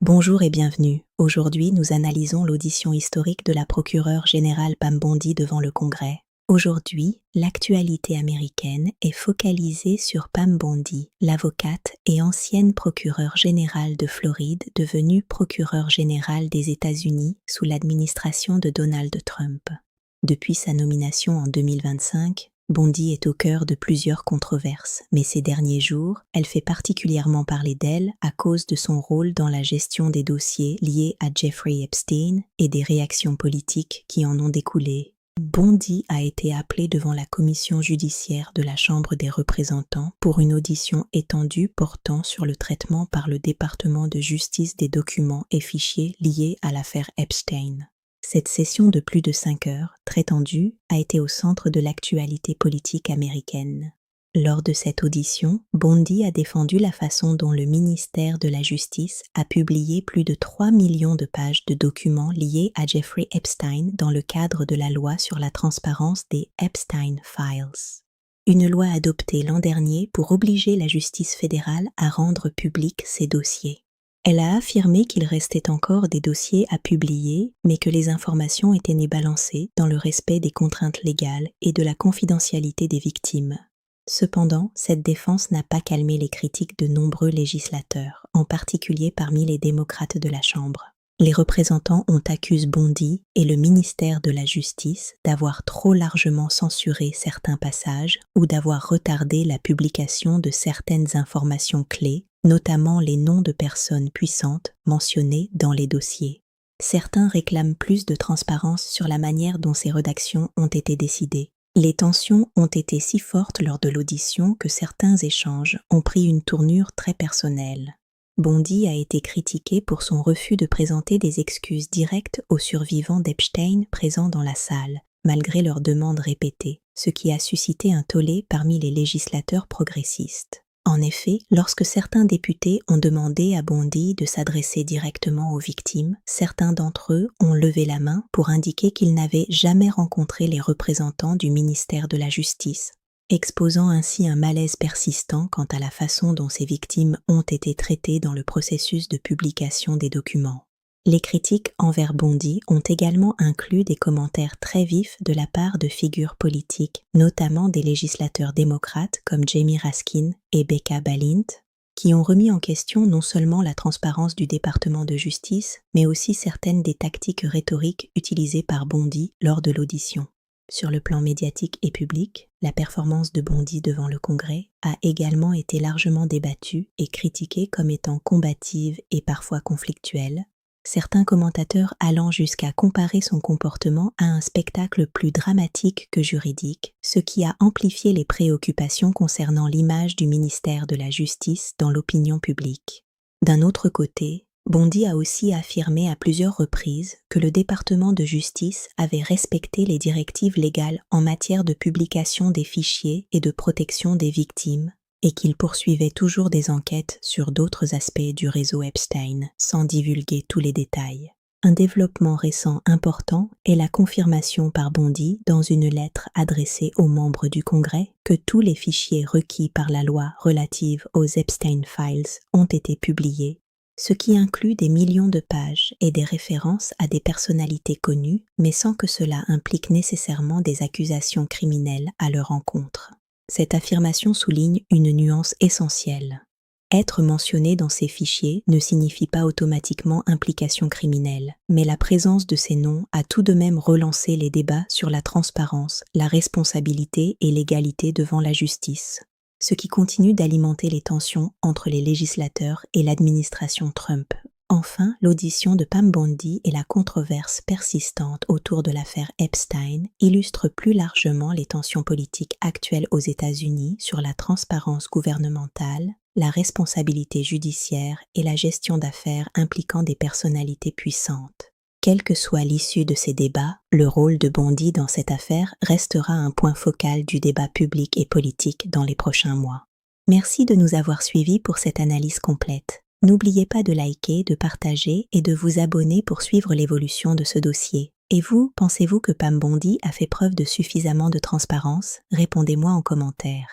Bonjour et bienvenue. Aujourd'hui, nous analysons l'audition historique de la procureure générale Pam Bondi devant le Congrès. Aujourd'hui, l'actualité américaine est focalisée sur Pam Bondi, l'avocate et ancienne procureure générale de Floride devenue procureure générale des États-Unis sous l'administration de Donald Trump. Depuis sa nomination en 2025, Bondi est au cœur de plusieurs controverses, mais ces derniers jours, elle fait particulièrement parler d'elle à cause de son rôle dans la gestion des dossiers liés à Jeffrey Epstein et des réactions politiques qui en ont découlé. Bondi a été appelée devant la commission judiciaire de la Chambre des représentants pour une audition étendue portant sur le traitement par le département de justice des documents et fichiers liés à l'affaire Epstein. Cette session de plus de 5 heures, très tendue, a été au centre de l'actualité politique américaine. Lors de cette audition, Bondi a défendu la façon dont le ministère de la Justice a publié plus de 3 millions de pages de documents liés à Jeffrey Epstein dans le cadre de la loi sur la transparence des Epstein Files. Une loi adoptée l'an dernier pour obliger la justice fédérale à rendre publics ces dossiers. Elle a affirmé qu'il restait encore des dossiers à publier, mais que les informations étaient balancées dans le respect des contraintes légales et de la confidentialité des victimes. Cependant, cette défense n'a pas calmé les critiques de nombreux législateurs, en particulier parmi les démocrates de la Chambre. Les représentants ont accusé Bondi et le ministère de la Justice d'avoir trop largement censuré certains passages ou d'avoir retardé la publication de certaines informations clés, notamment les noms de personnes puissantes mentionnées dans les dossiers. Certains réclament plus de transparence sur la manière dont ces rédactions ont été décidées. Les tensions ont été si fortes lors de l'audition que certains échanges ont pris une tournure très personnelle. Bondi a été critiqué pour son refus de présenter des excuses directes aux survivants d'Epstein présents dans la salle, malgré leurs demandes répétées, ce qui a suscité un tollé parmi les législateurs progressistes. En effet, lorsque certains députés ont demandé à Bondi de s'adresser directement aux victimes, certains d'entre eux ont levé la main pour indiquer qu'ils n'avaient jamais rencontré les représentants du ministère de la Justice, exposant ainsi un malaise persistant quant à la façon dont ces victimes ont été traitées dans le processus de publication des documents. Les critiques envers Bondi ont également inclus des commentaires très vifs de la part de figures politiques, notamment des législateurs démocrates comme Jamie Raskin et Becca Balint, qui ont remis en question non seulement la transparence du département de justice, mais aussi certaines des tactiques rhétoriques utilisées par Bondi lors de l'audition. Sur le plan médiatique et public, la performance de Bondi devant le Congrès a également été largement débattue et critiquée comme étant combative et parfois conflictuelle, certains commentateurs allant jusqu'à comparer son comportement à un spectacle plus dramatique que juridique, ce qui a amplifié les préoccupations concernant l'image du ministère de la Justice dans l'opinion publique. D'un autre côté, Bondi a aussi affirmé à plusieurs reprises que le département de justice avait respecté les directives légales en matière de publication des fichiers et de protection des victimes, et qu'il poursuivait toujours des enquêtes sur d'autres aspects du réseau Epstein, sans divulguer tous les détails. Un développement récent important est la confirmation par Bondi dans une lettre adressée aux membres du Congrès que tous les fichiers requis par la loi relative aux Epstein Files ont été publiés, ce qui inclut des millions de pages et des références à des personnalités connues, mais sans que cela implique nécessairement des accusations criminelles à leur encontre. Cette affirmation souligne une nuance essentielle. Être mentionné dans ces fichiers ne signifie pas automatiquement implication criminelle, mais la présence de ces noms a tout de même relancé les débats sur la transparence, la responsabilité et l'égalité devant la justice, ce qui continue d'alimenter les tensions entre les législateurs et l'administration Trump. Enfin, l'audition de Pam Bondi et la controverse persistante autour de l'affaire Epstein illustrent plus largement les tensions politiques actuelles aux États-Unis sur la transparence gouvernementale, la responsabilité judiciaire et la gestion d'affaires impliquant des personnalités puissantes. Quelle que soit l'issue de ces débats, le rôle de Bondi dans cette affaire restera un point focal du débat public et politique dans les prochains mois. Merci de nous avoir suivis pour cette analyse complète. N'oubliez pas de liker, de partager et de vous abonner pour suivre l'évolution de ce dossier. Et vous, pensez-vous que Pam Bondi a fait preuve de suffisamment de transparence? Répondez-moi en commentaire.